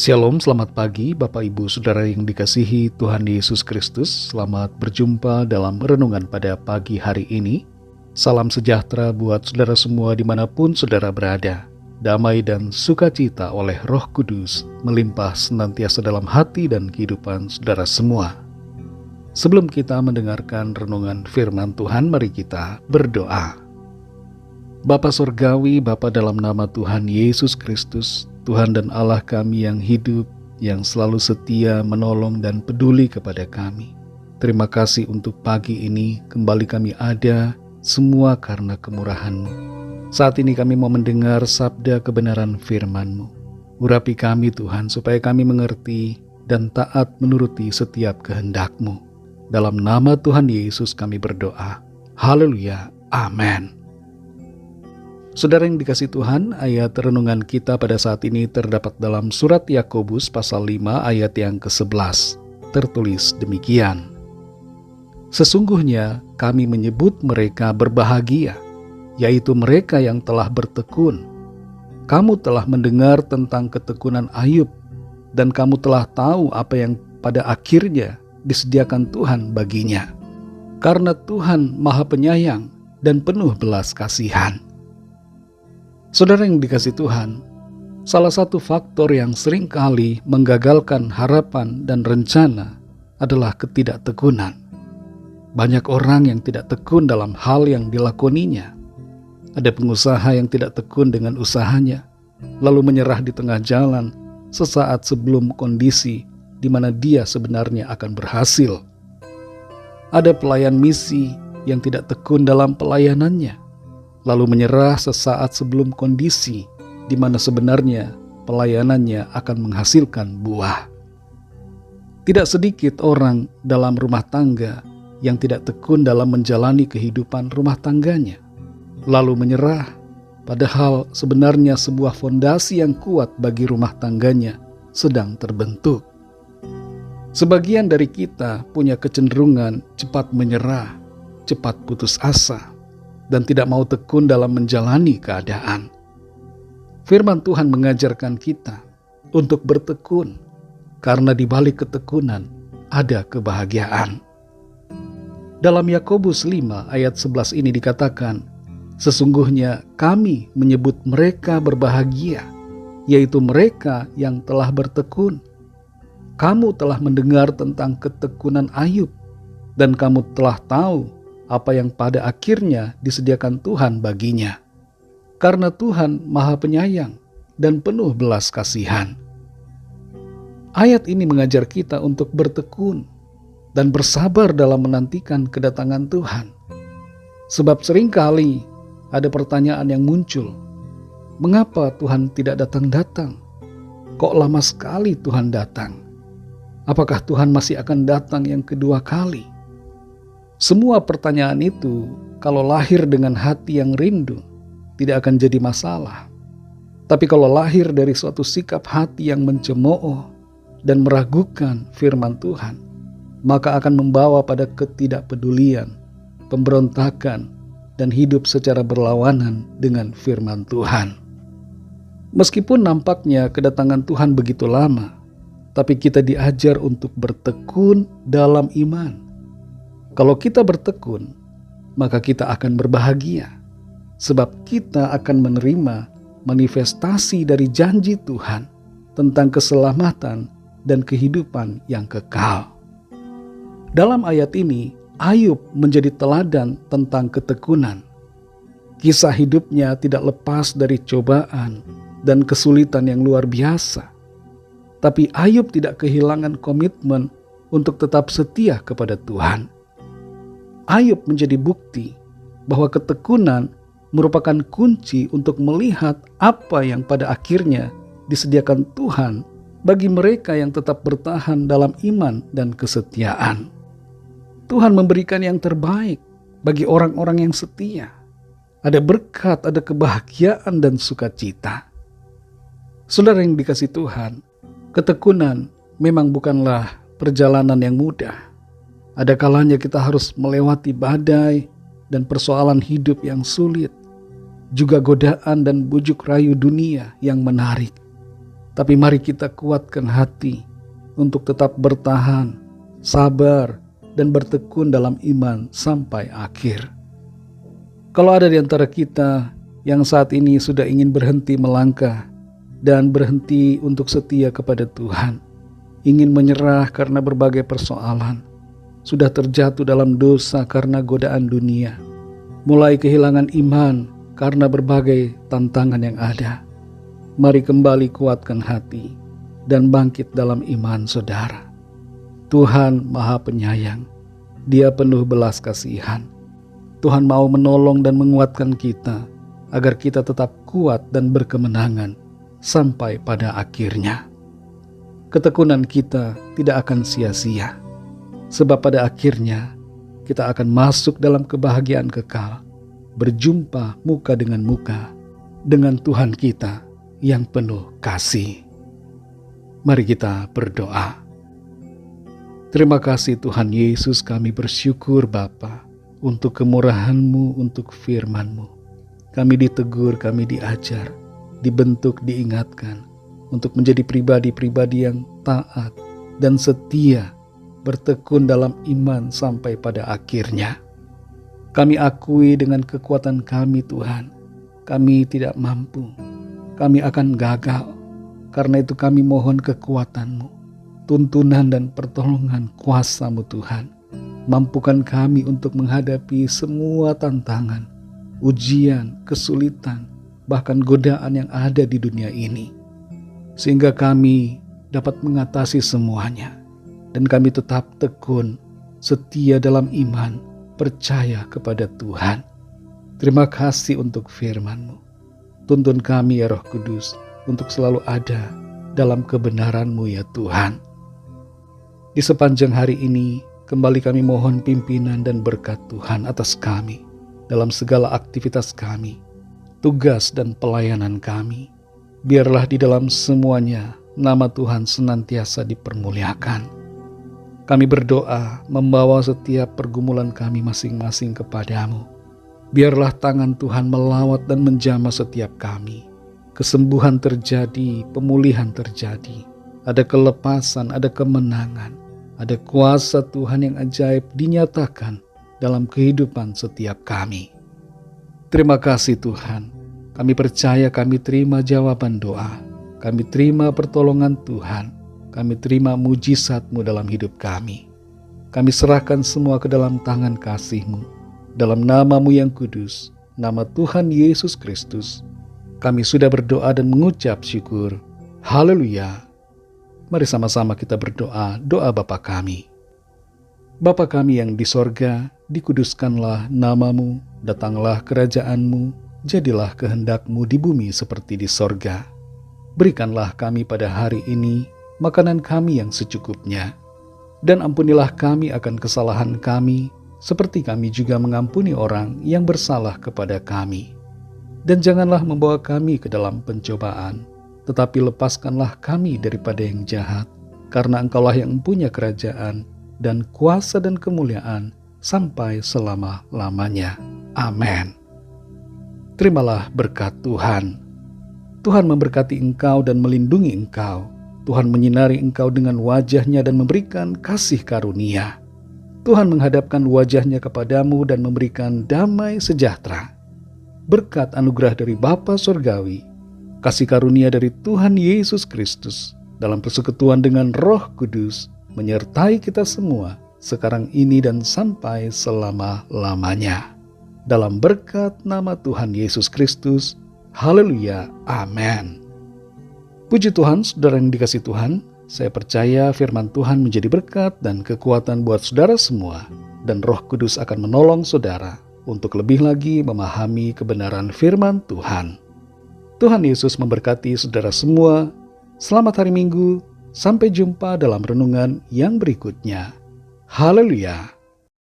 Shalom, selamat pagi Bapak Ibu Saudara yang dikasihi Tuhan Yesus Kristus. Selamat berjumpa dalam renungan pada pagi hari ini. Salam sejahtera buat saudara semua dimanapun saudara berada. Damai dan sukacita oleh Roh Kudus melimpah senantiasa dalam hati dan kehidupan saudara semua. Sebelum kita mendengarkan renungan firman Tuhan, mari kita berdoa. Bapa Surgawi, Bapa dalam nama Tuhan Yesus Kristus, Tuhan dan Allah kami yang hidup, yang selalu setia, menolong dan peduli kepada kami. Terima kasih untuk pagi ini, kembali kami ada, semua karena kemurahan-Mu. Saat ini kami mau mendengar sabda kebenaran firman-Mu. Urapi kami Tuhan, supaya kami mengerti dan taat menuruti setiap kehendak-Mu. Dalam nama Tuhan Yesus kami berdoa. Haleluya. Amin. Saudara yang dikasih Tuhan, ayat renungan kita pada saat ini terdapat dalam surat Yakobus pasal 5 ayat yang ke-11. Tertulis demikian. Sesungguhnya kami menyebut mereka berbahagia, yaitu mereka yang telah bertekun. Kamu telah mendengar tentang ketekunan Ayub, dan kamu telah tahu apa yang pada akhirnya disediakan Tuhan baginya. Karena Tuhan Maha Penyayang dan penuh belas kasihan. Saudara yang dikasih Tuhan, salah satu faktor yang seringkali menggagalkan harapan dan rencana adalah ketidaktekunan. Banyak orang yang tidak tekun dalam hal yang dilakoninya. Ada pengusaha yang tidak tekun dengan usahanya, lalu menyerah di tengah jalan sesaat sebelum kondisi di mana dia sebenarnya akan berhasil. Ada pelayan misi yang tidak tekun dalam pelayanannya, lalu menyerah sesaat sebelum kondisi di mana sebenarnya pelayanannya akan menghasilkan buah. Tidak sedikit orang dalam rumah tangga yang tidak tekun dalam menjalani kehidupan rumah tangganya, lalu menyerah, padahal sebenarnya sebuah fondasi yang kuat bagi rumah tangganya sedang terbentuk. Sebagian dari kita punya kecenderungan cepat menyerah, cepat putus asa, dan tidak mau tekun dalam menjalani keadaan. Firman Tuhan mengajarkan kita untuk bertekun, karena di balik ketekunan ada kebahagiaan. Dalam Yakobus 5 ayat 11 ini dikatakan, sesungguhnya kami menyebut mereka berbahagia, yaitu mereka yang telah bertekun. Kamu telah mendengar tentang ketekunan Ayub, dan kamu telah tahu apa yang pada akhirnya disediakan Tuhan baginya. Karena Tuhan Maha Penyayang dan penuh belas kasihan. Ayat ini mengajar kita untuk bertekun dan bersabar dalam menantikan kedatangan Tuhan. Sebab seringkali ada pertanyaan yang muncul. Mengapa Tuhan tidak datang-datang? Kok lama sekali Tuhan datang? Apakah Tuhan masih akan datang yang kedua kali? Semua pertanyaan itu, kalau lahir dengan hati yang rindu, tidak akan jadi masalah. Tapi kalau lahir dari suatu sikap hati yang mencemooh dan meragukan firman Tuhan, maka akan membawa pada ketidakpedulian, pemberontakan, dan hidup secara berlawanan dengan firman Tuhan. Meskipun nampaknya kedatangan Tuhan begitu lama, tapi kita diajar untuk bertekun dalam iman. Kalau kita bertekun, maka kita akan berbahagia, sebab kita akan menerima manifestasi dari janji Tuhan tentang keselamatan dan kehidupan yang kekal. Dalam ayat ini, Ayub menjadi teladan tentang ketekunan. Kisah hidupnya tidak lepas dari cobaan dan kesulitan yang luar biasa. Tapi Ayub tidak kehilangan komitmen untuk tetap setia kepada Tuhan. Ayub menjadi bukti bahwa ketekunan merupakan kunci untuk melihat apa yang pada akhirnya disediakan Tuhan bagi mereka yang tetap bertahan dalam iman dan kesetiaan. Tuhan memberikan yang terbaik bagi orang-orang yang setia. Ada berkat, ada kebahagiaan dan sukacita. Saudara yang dikasih Tuhan, ketekunan memang bukanlah perjalanan yang mudah. Ada kalanya kita harus melewati badai dan persoalan hidup yang sulit, juga godaan dan bujuk rayu dunia yang menarik. Tapi mari kita kuatkan hati untuk tetap bertahan, sabar, dan bertekun dalam iman sampai akhir. Kalau ada di antara kita yang saat ini sudah ingin berhenti melangkah dan berhenti untuk setia kepada Tuhan, ingin menyerah karena berbagai persoalan, sudah terjatuh dalam dosa karena godaan dunia, mulai kehilangan iman karena berbagai tantangan yang ada, mari kembali kuatkan hati dan bangkit dalam iman saudara. Tuhan Maha Penyayang, Dia penuh belas kasihan. Tuhan mau menolong dan menguatkan kita agar kita tetap kuat dan berkemenangan sampai pada akhirnya. Ketekunan kita tidak akan sia-sia, sebab pada akhirnya kita akan masuk dalam kebahagiaan kekal, berjumpa muka dengan muka dengan Tuhan kita yang penuh kasih. Mari kita berdoa. Terima kasih Tuhan Yesus, kami bersyukur Bapa untuk kemurahan-Mu, untuk firman-Mu. Kami ditegur, kami diajar, dibentuk, diingatkan untuk menjadi pribadi-pribadi yang taat dan setia, bertekun dalam iman sampai pada akhirnya. Kami akui dengan kekuatan kami Tuhan, kami tidak mampu, kami akan gagal. Karena itu kami mohon kekuatan-Mu, tuntunan dan pertolongan kuasa-Mu Tuhan. Mampukan kami untuk menghadapi semua tantangan, ujian, kesulitan, bahkan godaan yang ada di dunia ini. Sehingga kami dapat mengatasi semuanya. Dan kami tetap tekun, setia dalam iman, percaya kepada Tuhan. Terima kasih untuk firman-Mu. Tuntun kami ya Roh Kudus untuk selalu ada dalam kebenaran-Mu ya Tuhan. Di sepanjang hari ini, kembali kami mohon pimpinan dan berkat Tuhan atas kami dalam segala aktivitas kami, tugas dan pelayanan kami. Biarlah di dalam semuanya nama Tuhan senantiasa dipermuliakan. Kami berdoa membawa setiap pergumulan kami masing-masing kepadamu. Biarlah tangan Tuhan melawat dan menjamah setiap kami. Kesembuhan terjadi, pemulihan terjadi. Ada kelepasan, ada kemenangan. Ada kuasa Tuhan yang ajaib dinyatakan dalam kehidupan setiap kami. Terima kasih Tuhan. Kami percaya, kami terima jawaban doa. Kami terima pertolongan Tuhan. Kami terima mujizat-Mu dalam hidup kami. Kami serahkan semua ke dalam tangan kasih-Mu. Dalam nama-Mu yang kudus, nama Tuhan Yesus Kristus, kami sudah berdoa dan mengucap syukur. Haleluya. Mari sama-sama kita berdoa, doa Bapa kami. Bapa kami yang di sorga, dikuduskanlah nama-Mu, datanglah kerajaan-Mu, jadilah kehendak-Mu di bumi seperti di sorga. Berikanlah kami pada hari ini makanan kami yang secukupnya, dan ampunilah kami akan kesalahan kami, seperti kami juga mengampuni orang yang bersalah kepada kami. Dan janganlah membawa kami ke dalam pencobaan, tetapi lepaskanlah kami daripada yang jahat, karena Engkaulah yang mempunyai kerajaan dan kuasa dan kemuliaan sampai selama-lamanya. Amin. Terimalah berkat Tuhan. Tuhan memberkati engkau dan melindungi engkau. Tuhan menyinari engkau dengan wajah-Nya dan memberikan kasih karunia. Tuhan menghadapkan wajah-Nya kepadamu dan memberikan damai sejahtera. Berkat anugerah dari Bapa Surgawi, kasih karunia dari Tuhan Yesus Kristus, dalam persekutuan dengan Roh Kudus, menyertai kita semua, sekarang ini dan sampai selama-lamanya. Dalam berkat nama Tuhan Yesus Kristus, haleluya, amin. Puji Tuhan, saudara yang dikasihi Tuhan, saya percaya firman Tuhan menjadi berkat dan kekuatan buat saudara semua, dan Roh Kudus akan menolong saudara untuk lebih lagi memahami kebenaran firman Tuhan. Tuhan Yesus memberkati saudara semua. Selamat hari Minggu. Sampai jumpa dalam renungan yang berikutnya. Haleluya.